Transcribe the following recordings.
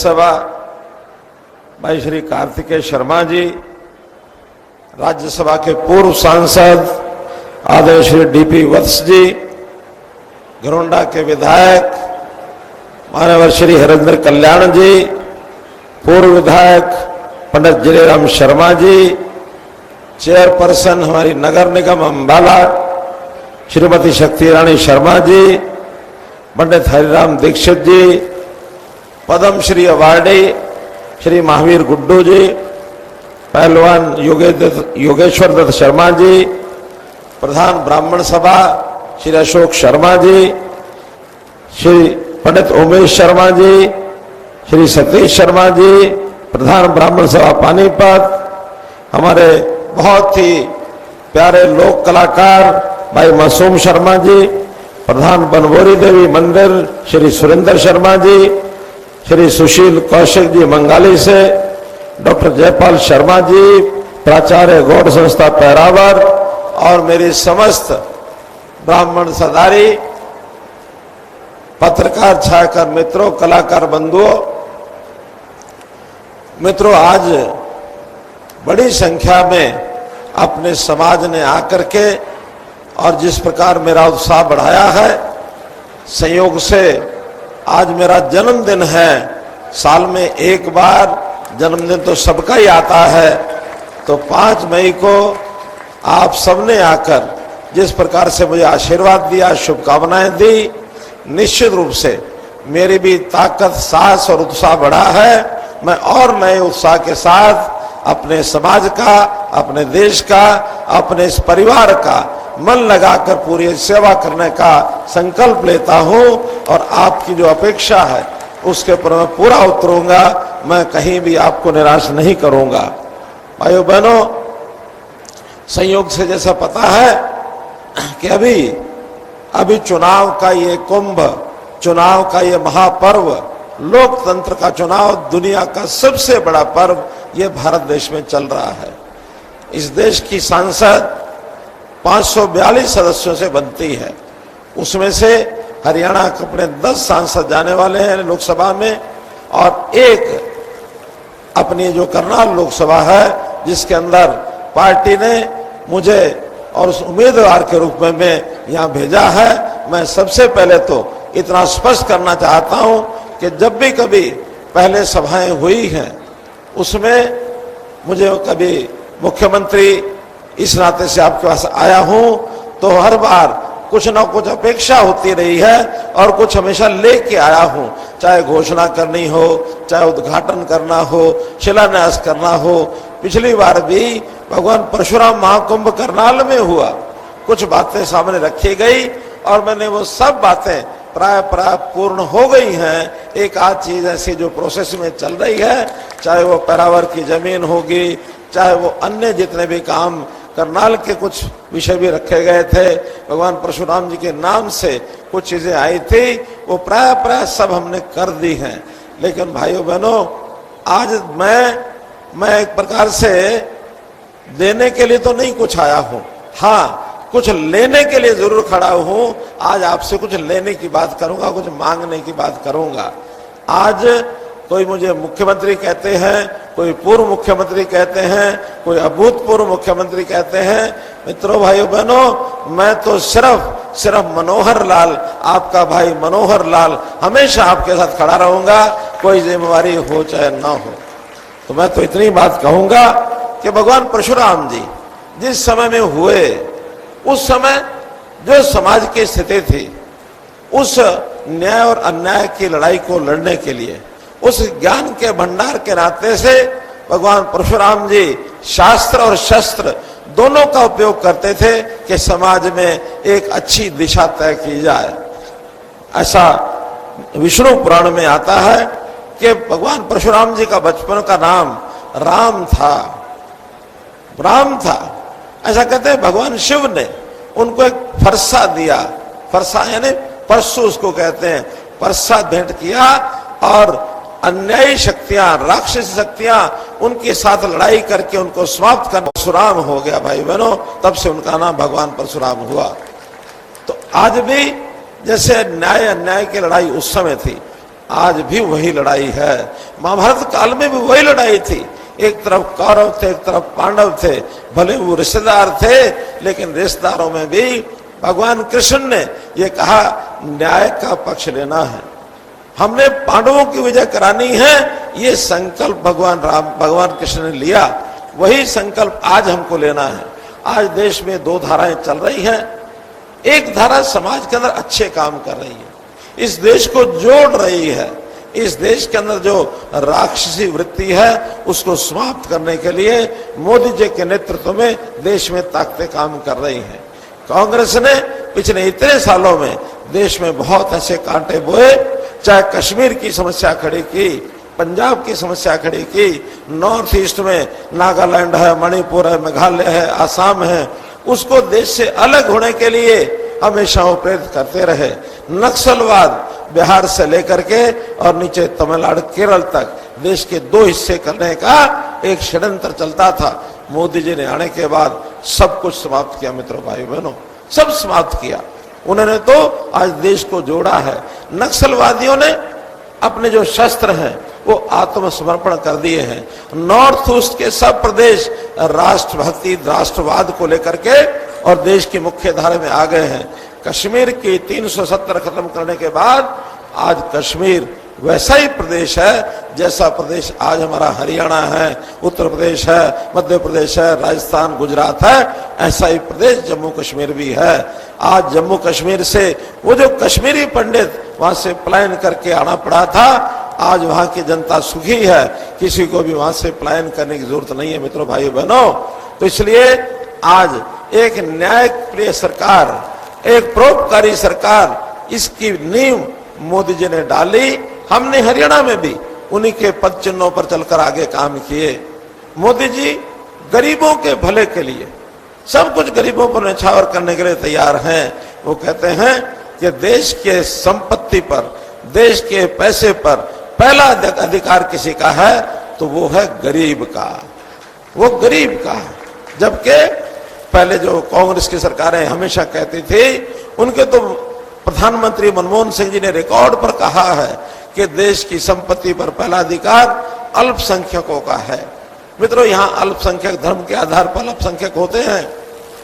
राज्यसभा भाई श्री कार्तिकेय शर्मा जी, राज्यसभा के पूर्व सांसद आदरणीय श्री डीपी वत्स जी, घरोंडा के विधायक मान्यवर श्री हरेंद्र कल्याण जी, पूर्व विधायक पंडित जिलेराम शर्मा जी, चेयरपर्सन हमारी नगर निगम अंबाला श्रीमती शक्ति रानी शर्मा जी, पंडित हरिराम दीक्षित जी, पद्म श्री अवार्डी श्री महावीर गुड्डू जी, पहलवान योगेश्वर दत्त शर्मा जी, प्रधान ब्राह्मण सभा श्री अशोक शर्मा जी, श्री पंडित उमेश शर्मा जी, श्री सतीश शर्मा जी, प्रधान ब्राह्मण सभा पानीपत, हमारे बहुत ही प्यारे लोक कलाकार भाई मासूम शर्मा जी, प्रधान बनबोरी देवी मंदिर श्री सुरेंद्र शर्मा जी, श्री सुशील कौशिक जी मंगाली से, डॉक्टर जयपाल शर्मा जी, प्राचार्य गौड़ संस्था पैरावर और मेरी समस्त ब्राह्मण सदारी, पत्रकार छायाकार मित्रों, कलाकार बंधुओं, मित्रों, आज बड़ी संख्या में अपने समाज ने आकर के और जिस प्रकार मेरा उत्साह बढ़ाया है, संयोग से आज मेरा जन्मदिन है। साल में एक बार जन्मदिन तो सबका ही आता है, तो 5 मई को आप सबने आकर जिस प्रकार से मुझे आशीर्वाद दिया, शुभकामनाएं दी, निश्चित रूप से मेरी भी ताकत, साहस और उत्साह बढ़ा है। मैं और नए उत्साह के साथ अपने समाज का, अपने देश का, अपने इस परिवार का मन लगाकर पूरी सेवा करने का संकल्प लेता हूं और आपकी जो अपेक्षा है उसके ऊपर मैं पूरा उतरूंगा। मैं कहीं भी आपको निराश नहीं करूंगा। भाइयों बहनों, संयोग से जैसा पता है कि अभी चुनाव का ये कुंभ, चुनाव का ये महापर्व, लोकतंत्र का चुनाव, दुनिया का सबसे बड़ा पर्व ये भारत देश में चल रहा है। इस देश की सांसद 542 सदस्यों से बनती है, उसमें से हरियाणा के अपने 10 सांसद जाने वाले हैं लोकसभा में, और एक अपनी जो करनाल लोकसभा है जिसके अंदर पार्टी ने मुझे और उस उम्मीदवार के रूप में मैं यहाँ भेजा है। मैं सबसे पहले तो इतना स्पष्ट करना चाहता हूँ कि जब भी कभी पहले सभाएं हुई हैं उसमें मुझे कभी मुख्यमंत्री इस नाते से आपके पास आया हूं तो हर बार कुछ ना कुछ अपेक्षा होती रही है और कुछ हमेशा लेके आया हूं, चाहे घोषणा करनी हो, चाहे उद्घाटन करना हो, शिलान्यास करना हो। पिछली बार भी भगवान परशुराम महाकुंभ करनाल में हुआ, कुछ बातें सामने रखी गई और मैंने वो सब बातें प्राय पूर्ण हो गई हैं। एक आध चीज ऐसी जो प्रोसेस में चल रही है, चाहे वो पैरावर की जमीन होगी, चाहे वो अन्य जितने भी काम, करनाल के कुछ विषय भी रखे गए थे, भगवान परशुराम जी के नाम से कुछ चीजें आई थी, वो प्राय सब हमने कर दी हैं। लेकिन भाइयों बहनों, आज मैं एक प्रकार से देने के लिए तो नहीं कुछ आया हूं, हाँ कुछ लेने के लिए जरूर खड़ा हूं। आज आपसे कुछ लेने की बात करूंगा, कुछ मांगने की बात करूंगा। आज कोई मुझे मुख्यमंत्री कहते हैं, कोई पूर्व मुख्यमंत्री कहते हैं, कोई मुख्यमंत्री कहते हैं। मित्रों, भाइयों बहनों, मैं तो सिर्फ मनोहर लाल, आपका भाई मनोहर लाल, हमेशा आपके साथ खड़ा रहूंगा, कोई जिम्मेवारी हो चाहे ना हो। तो मैं तो इतनी बात कहूंगा कि भगवान परशुराम जी जिस समय में हुए, उस समय जो समाज की स्थिति थी, उस न्याय और अन्याय की लड़ाई को लड़ने के लिए, उस ज्ञान के भंडार के नाते से भगवान परशुराम जी शास्त्र और शस्त्र दोनों का उपयोग करते थे कि समाज में एक अच्छी दिशा तय की जाए। ऐसा विष्णु पुराण में आता है कि भगवान परशुराम जी का बचपन का नाम राम था, राम था। ऐसा कहते हैं भगवान शिव ने उनको एक फरसा दिया, फरसा यानी परसु उसको कहते हैं, परसा भेंट किया और अन्यायी शक्तियां, राक्षसी शक्तियां उनके साथ लड़ाई करके उनको समाप्त कर परशुराम हो गया। भाई बहनों, तब से उनका नाम भगवान परशुराम हुआ। तो आज भी जैसे न्याय अन्याय की लड़ाई उस समय थी, आज भी वही लड़ाई है। महाभारत काल में भी वही लड़ाई थी। एक तरफ कौरव थे, एक तरफ पांडव थे। भले वो रिश्तेदार थे, लेकिन रिश्तेदारों में भी भगवान कृष्ण ने ये कहा न्याय का पक्ष लेना है, हमने पांडवों की विजय करानी है। ये संकल्प भगवान कृष्ण ने लिया। वही संकल्प आज हमको लेना है। आज देश में दो धाराएं चल रही हैं। एक धारा समाज के अंदर अच्छे काम कर रही है, इस देश को जोड़ रही है। इस देश के अंदर जो राक्षसी वृत्ति है उसको समाप्त करने के लिए मोदी जी के नेतृत्व में देश में ताकतें काम कर रही हैं। कांग्रेस ने पिछले इतने सालों में देश में बहुत ऐसे कांटे बोए, चाहे कश्मीर की समस्या खड़ी की, पंजाब की समस्या खड़ी की, नॉर्थ ईस्ट में नागालैंड है, मणिपुर है, मेघालय है, आसाम है, उसको देश से अलग होने के लिए हमेशा वो प्रेरित करते रहे। नक्सलवाद बिहार से लेकर के और नीचे तमिलनाडु केरल तक देश के दो हिस्से करने का एक षड्यंत्र चलता था। मोदी जी ने आने के बाद सब कुछ समाप्त किया। मित्रों, भाई बहनों, सब समाप्त किया। उन्होंने तो आज देश को जोड़ा है। नक्सलवादियों ने अपने जो शस्त्र हैं वो आत्मसमर्पण कर दिए हैं। नॉर्थ ईस्ट के सब प्रदेश राष्ट्रभक्ति, राष्ट्रवाद को लेकर के और देश की मुख्य धारा में आ गए हैं। कश्मीर की 370 खत्म करने के बाद आज कश्मीर वैसा ही प्रदेश है जैसा प्रदेश आज हमारा हरियाणा है, उत्तर प्रदेश है, मध्य प्रदेश है, राजस्थान, गुजरात है। ऐसा ही प्रदेश जम्मू कश्मीर भी है। आज जम्मू कश्मीर से वो जो कश्मीरी पंडित वहां से पलायन करके आना पड़ा था, आज वहां की जनता सुखी है। किसी को भी वहां से पलायन करने की जरूरत नहीं है। मित्रों, भाइयों बहनों, तो इसलिए आज एक न्यायप्रिय सरकार, एक परोपकारी सरकार, इसकी नींव मोदी जी ने डाली। हमने हरियाणा में भी उन्हीं के पद चिन्हों पर चलकर आगे काम किए। मोदी जी गरीबों के भले के लिए सब कुछ गरीबों पर न्यौछावर करने के लिए तैयार हैं। वो कहते हैं कि देश के संपत्ति पर, देश के पैसे पर पहला अधिकार किसी का है तो वो है गरीब का, वो गरीब का। जबकि पहले जो कांग्रेस की सरकारें हमेशा कहती थी, उनके तो प्रधानमंत्री मनमोहन सिंह जी ने रिकॉर्ड पर कहा है कि देश की संपत्ति पर पहला अधिकार अल्पसंख्यकों का है। मित्रों, यहाँ अल्पसंख्यक धर्म के आधार पर अल्पसंख्यक होते हैं।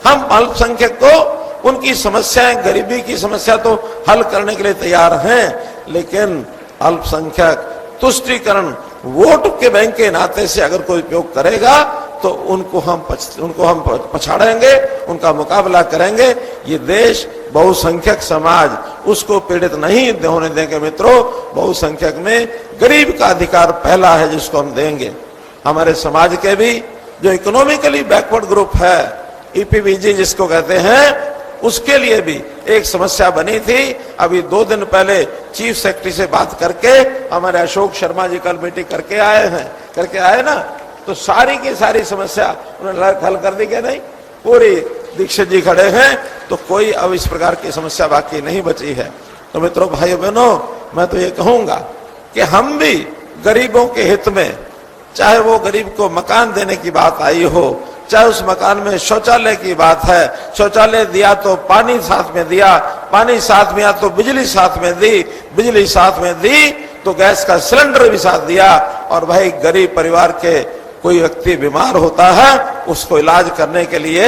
हम अल्पसंख्यक को उनकी समस्याएं, गरीबी की समस्या तो हल करने के लिए तैयार हैं, लेकिन अल्पसंख्यक तुष्टीकरण वोट के बैंक के नाते से अगर कोई उपयोग करेगा तो उनको हम पछाड़ेंगे, उनका मुकाबला करेंगे। ये देश बहुसंख्यक समाज उसको पीड़ित नहीं होने देंगे। मित्रों, बहुसंख्यक में गरीब का अधिकार पहला है जिसको हम देंगे। हमारे समाज के भी जो इकोनॉमिकली बैकवर्ड ग्रुप है, ईपीबीजी जिसको कहते हैं, उसके लिए भी एक समस्या बनी थी। अभी 2 दिन पहले चीफ सेक्रेटरी से बात करके हमारे अशोक शर्मा जी कल मीटिंग करके आए ना, तो सारी की सारी समस्या उन्होंने हल कर दी क्या? नहीं, पूरी दीक्षित जी खड़े हैं, तो कोई अब इस प्रकार की समस्या बाकी नहीं बची है। तो मित्रों, भाइयों बहनों, मैं तो ये कहूंगा कि हम भी गरीबों के हित में, चाहे वो गरीब को मकान देने की बात आई हो, चाहे उस मकान में शौचालय की बात है, शौचालय दिया तो पानी साथ में दिया, पानी साथ में आया तो बिजली साथ में दी, बिजली साथ में दी तो गैस का सिलेंडर भी साथ दिया। और भाई, गरीब परिवार के कोई व्यक्ति बीमार होता है, उसको इलाज करने के लिए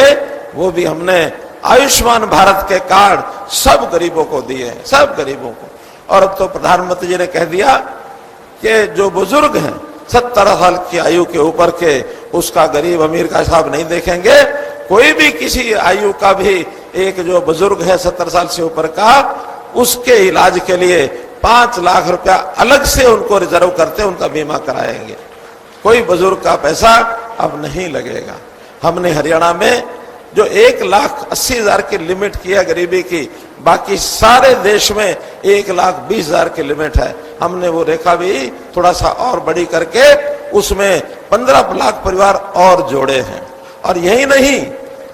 वो भी हमने आयुष्मान भारत के कार्ड सब गरीबों को दिए हैं, सब गरीबों को। और अब तो प्रधानमंत्री जी ने कह दिया कि जो बुजुर्ग हैं 70 साल की आयु के ऊपर के, उसका गरीब अमीर का हिसाब नहीं देखेंगे। कोई भी किसी आयु का भी एक जो बुजुर्ग है 70 साल से ऊपर का, उसके इलाज के लिए 5 लाख रुपया अलग से उनको रिजर्व करते, उनका बीमा कराएंगे। कोई बुजुर्ग का पैसा अब नहीं लगेगा। हमने हरियाणा में जो 1,80,000 की लिमिट किया गरीबी की, बाकी सारे देश में 1,20,000 की लिमिट है। हमने वो रेखा भी थोड़ा सा और बड़ी करके उसमें 15 लाख परिवार और जोड़े हैं। और यही नहीं,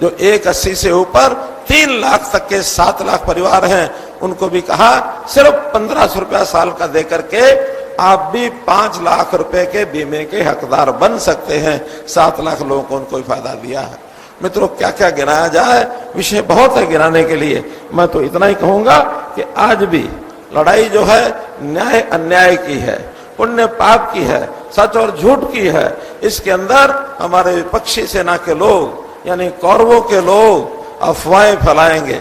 जो 1,80 से ऊपर 3 लाख तक के 7 लाख परिवार हैं, उनको भी कहा सिर्फ 1500 रुपया साल का दे करके आप भी 5 लाख रुपए के बीमे के हकदार बन सकते हैं। 7 लाख लोगों को उनको फायदा दिया है। मित्रों, क्या क्या गिनाया जाए, विषय बहुत है गिनाने के लिए। मैं तो इतना ही कहूंगा कि आज भी लड़ाई जो है न्याय अन्याय की है, पुण्य पाप की है, सच और झूठ की है। इसके अंदर हमारे विपक्षी सेना के लोग यानी कौरवों के लोग अफवाहें फैलाएंगे,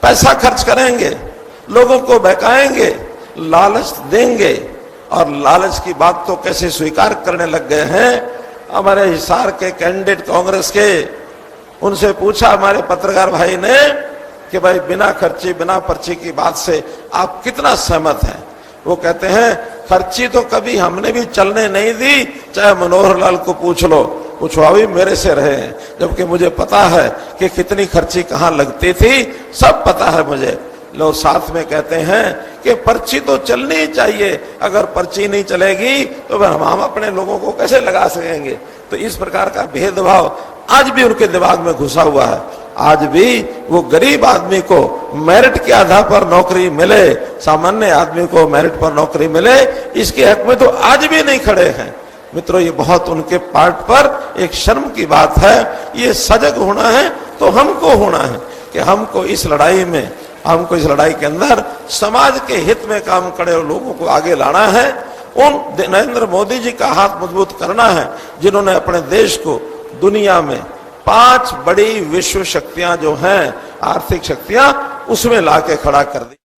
पैसा खर्च करेंगे, लोगों को बहकाएंगे, लालच देंगे और लालच की बात तो कैसे स्वीकार करने लग गए हैं। हमारे हिसार के कैंडिडेट कांग्रेस के, उनसे पूछा हमारे पत्रकार भाई ने कि भाई बिना खर्ची बिना पर्ची की बात से आप कितना सहमत हैं। वो कहते हैं खर्ची तो कभी हमने भी चलने नहीं दी, चाहे मनोहर लाल को पूछ लो, पूछवा भी मेरे से रहे हैं, जबकि मुझे पता है कि कितनी खर्ची कहाँ लगती थी, सब पता है मुझे। लोग साथ में कहते हैं कि पर्ची तो चलनी ही चाहिए, अगर पर्ची नहीं चलेगी तो हम अपने लोगों को कैसे लगा सकेंगे। तो इस प्रकार का भेदभाव आज भी उनके दिमाग में घुसा हुआ है। आज भी वो गरीब आदमी को मेरिट के आधार पर नौकरी मिले, सामान्य आदमी को मेरिट पर नौकरी मिले, इसके हक में तो आज भी नहीं खड़े हैं। मित्रों, ये बहुत उनके पार्ट पर एक शर्म की बात है। ये सजग होना है तो हमको होना है कि हमको इस लड़ाई के अंदर समाज के हित में काम करे लोगों को आगे लाना है। उन नरेंद्र मोदी जी का हाथ मजबूत करना है जिन्होंने अपने देश को दुनिया में 5 बड़ी विश्व शक्तियां जो हैं, आर्थिक शक्तियां, उसमें लाके खड़ा कर दिया।